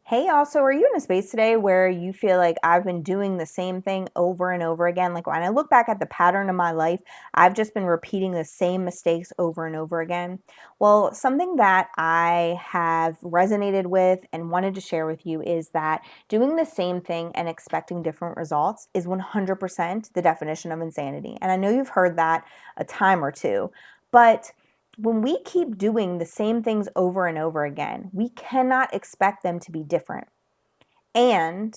Hey, also, are you in a space today where you feel like I've been doing the same thing over and over again? Like when I look back at the pattern of my life, I've just been repeating the same mistakes over and over again. Well, something that I have resonated with and wanted to share with you is that doing the same thing and expecting different results is 100% the definition of insanity. And I know you've heard that a time or two, but when we keep doing the same things over and over again, we cannot expect them to be different. And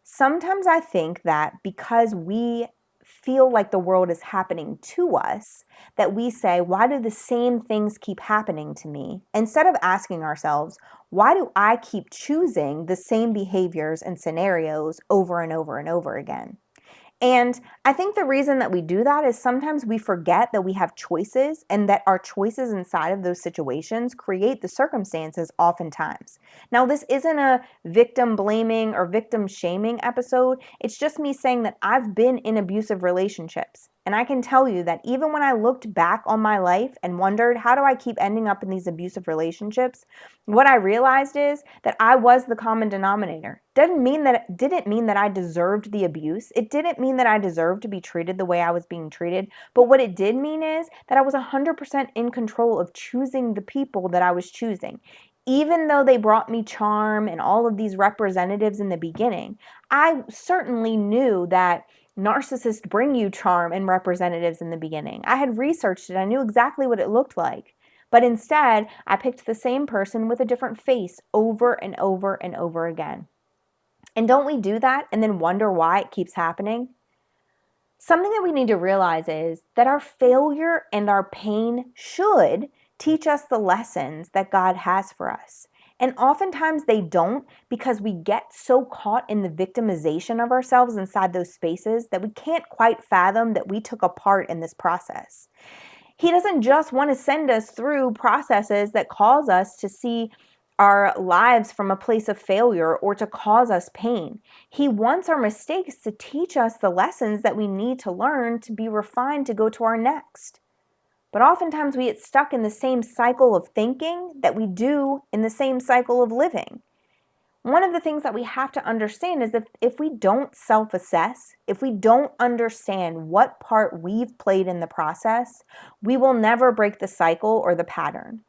sometimes I think that because we feel like the world is happening to us, that we say, why do the same things keep happening to me? Instead of asking ourselves, why do I keep choosing the same behaviors and scenarios over and over and over again? And I think the reason that we do that is sometimes we forget that we have choices and that our choices inside of those situations create the circumstances oftentimes. Now, this isn't a victim blaming or victim shaming episode. It's just me saying that I've been in abusive relationships. And I can tell you that even when I looked back on my life and wondered, how do I keep ending up in these abusive relationships? What I realized is that I was the common denominator. Didn't mean that I deserved the abuse. It didn't mean that I deserved to be treated the way I was being treated. But what it did mean is that I was 100% in control of choosing the people that I was choosing. Even though they brought me charm and all of these representatives in the beginning, I certainly knew that narcissists bring you charm and representatives in the beginning. I had researched it. I knew exactly what it looked like. But instead, I picked the same person with a different face over and over and over again. And don't we do that and then wonder why it keeps happening? Something that we need to realize is that our failure and our pain should teach us the lessons that God has for us. And oftentimes they don't because we get so caught in the victimization of ourselves inside those spaces that we can't quite fathom that we took a part in this process. He doesn't just want to send us through processes that cause us to see our lives from a place of failure or to cause us pain. He wants our mistakes to teach us the lessons that we need to learn to be refined to go to our next. But oftentimes we get stuck in the same cycle of thinking that we do in the same cycle of living. One of the things that we have to understand is that if we don't self assess, if we don't understand what part we've played in the process, we will never break the cycle or the pattern.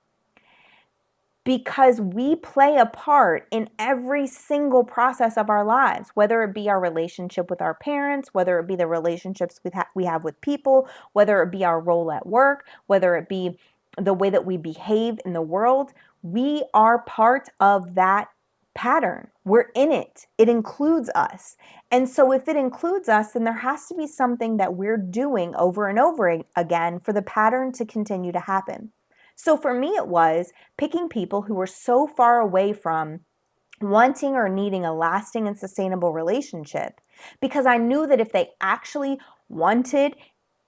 Because we play a part in every single process of our lives, whether it be our relationship with our parents, whether it be the relationships we have with people, whether it be our role at work, whether it be the way that we behave in the world, we are part of that pattern. We're in it. It includes us. And so if it includes us, then there has to be something that we're doing over and over again for the pattern to continue to happen. So for me, it was picking people who were so far away from wanting or needing a lasting and sustainable relationship because I knew that if they actually wanted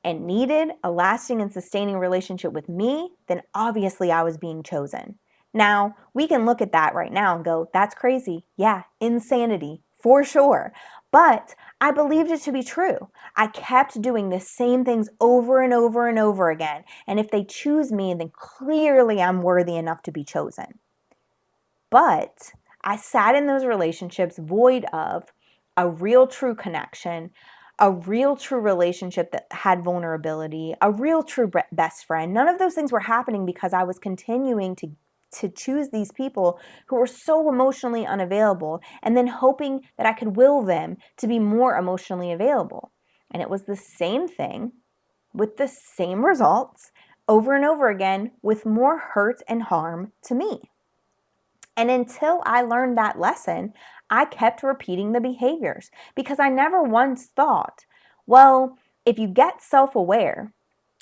and needed a lasting and sustaining relationship with me, then obviously I was being chosen. Now, we can look at that right now and go, that's crazy. Yeah, insanity, for sure. But I believed it to be true. I kept doing the same things over and over and over again. And if they choose me, then clearly I'm worthy enough to be chosen. But I sat in those relationships void of a real true connection, a real true relationship that had vulnerability, a real true best friend. None of those things were happening because I was continuing to choose these people who were so emotionally unavailable and then hoping that I could will them to be more emotionally available. And it was the same thing with the same results over and over again with more hurt and harm to me. And until I learned that lesson, I kept repeating the behaviors because I never once thought, well, if you get self aware,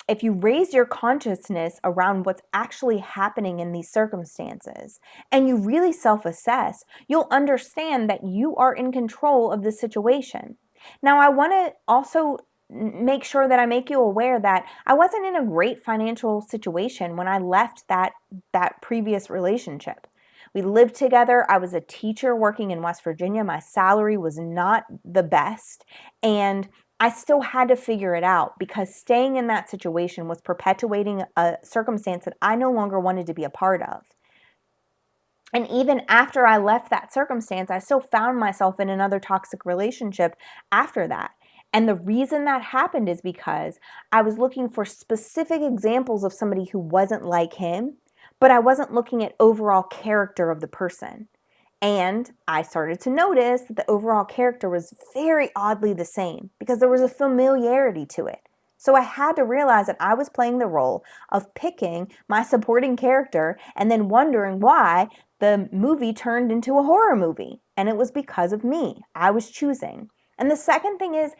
if you raise your consciousness around what's actually happening in these circumstances and you really self assess, you'll understand that you are in control of the situation. Now, I want to also make sure that I make you aware that I wasn't in a great financial situation when I left that previous relationship. We lived together. I was a teacher working in West Virginia. My salary was not the best. And I still had to figure it out because staying in that situation was perpetuating a circumstance that I no longer wanted to be a part of. And even after I left that circumstance, I still found myself in another toxic relationship after that. And the reason that happened is because I was looking for specific examples of somebody who wasn't like him, but I wasn't looking at overall character of the person. And I started to notice that the overall character was very oddly the same because there was a familiarity to it. So I had to realize that I was playing the role of picking my supporting character and then wondering why the movie turned into a horror movie. And it was because of me. I was choosing. And the second thing is,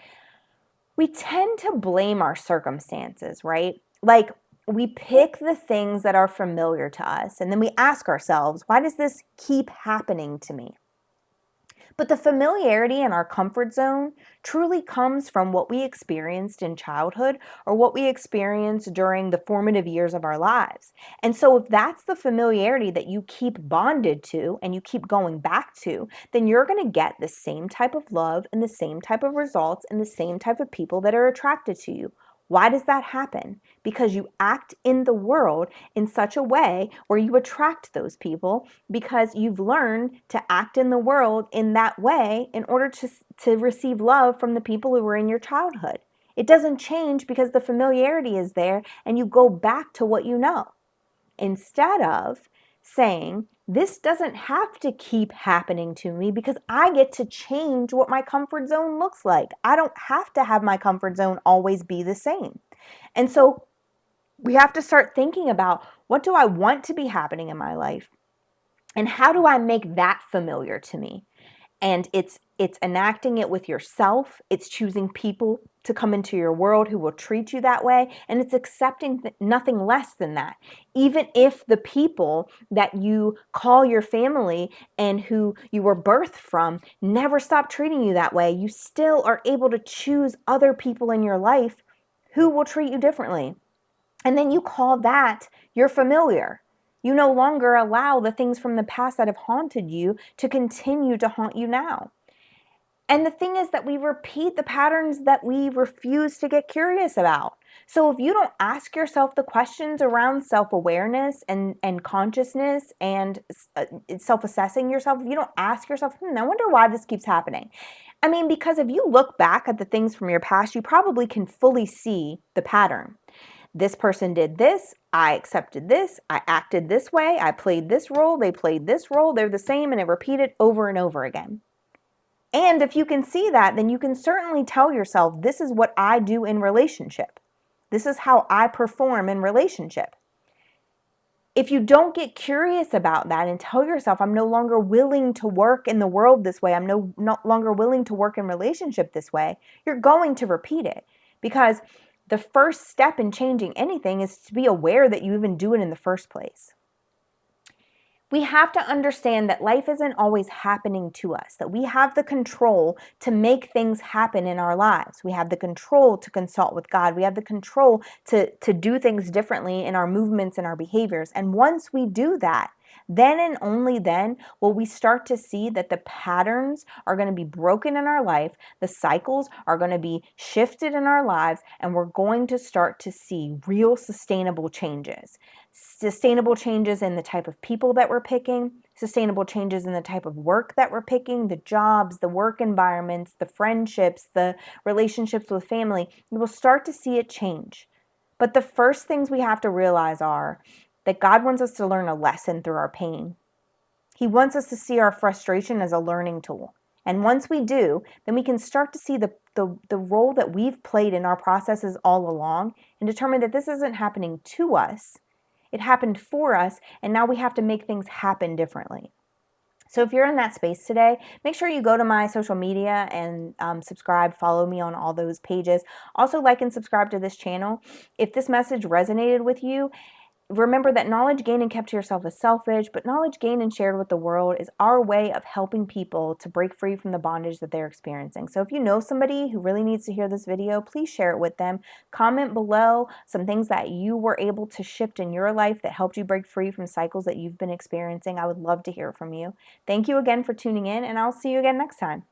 we tend to blame our circumstances, right? Like, we pick the things that are familiar to us, and then we ask ourselves, why does this keep happening to me? But the familiarity in our comfort zone truly comes from what we experienced in childhood or what we experienced during the formative years of our lives. And so, if that's the familiarity that you keep bonded to and you keep going back to, then you're going to get the same type of love and the same type of results and the same type of people that are attracted to you. Why does that happen? Because you act in the world in such a way where you attract those people because you've learned to act in the world in that way in order to receive love from the people who were in your childhood. It doesn't change because the familiarity is there and you go back to what you know. Instead of saying, this doesn't have to keep happening to me because I get to change what my comfort zone looks like. I don't have to have my comfort zone always be the same. And so we have to start thinking about, what do I want to be happening in my life? And how do I make that familiar to me? And it's enacting it with yourself. It's choosing people to come into your world who will treat you that way, and it's accepting nothing less than that. Even if the people that you call your family and who you were birthed from never stop treating you that way, you still are able to choose other people in your life who will treat you differently. And then you call that your familiar. You no longer allow the things from the past that have haunted you to continue to haunt you now. And the thing is that we repeat the patterns that we refuse to get curious about. So if you don't ask yourself the questions around self-awareness and consciousness and self-assessing yourself, if you don't ask yourself, I wonder why this keeps happening. I mean, because if you look back at the things from your past, you probably can fully see the pattern. This person did this, I accepted this, I acted this way, I played this role, they played this role, they're the same, and it repeated over and over again. And if you can see that, then you can certainly tell yourself, this is what I do in relationship. This is how I perform in relationship. If you don't get curious about that and tell yourself, I'm no longer willing to work in the world this way, I'm no longer willing to work in relationship this way, you're going to repeat it. Because the first step in changing anything is to be aware that you even do it in the first place. We have to understand that life isn't always happening to us, that we have the control to make things happen in our lives. We have the control to consult with God. We have the control to do things differently in our movements and our behaviors. And once we do that, then and only then will we start to see that the patterns are going to be broken in our life, the cycles are going to be shifted in our lives, and we're going to start to see real sustainable changes. Sustainable changes in the type of people that we're picking, sustainable changes in the type of work that we're picking, the jobs, the work environments, the friendships, the relationships with family. We will start to see it change. But the first things we have to realize are that God wants us to learn a lesson through our pain. He wants us to see our frustration as a learning tool. And once we do, then we can start to see the role that we've played in our processes all along and determine that this isn't happening to us. It happened for us, and now we have to make things happen differently. So if you're in that space today, make sure you go to my social media and subscribe, follow me on all those pages. Also, like and subscribe to this channel. If this message resonated with you, remember that knowledge gained and kept to yourself is selfish, but knowledge gained and shared with the world is our way of helping people to break free from the bondage that they're experiencing. So if you know somebody who really needs to hear this video, please share it with them. Comment below some things that you were able to shift in your life that helped you break free from cycles that you've been experiencing. I would love to hear from you. Thank you again for tuning in, and I'll see you again next time.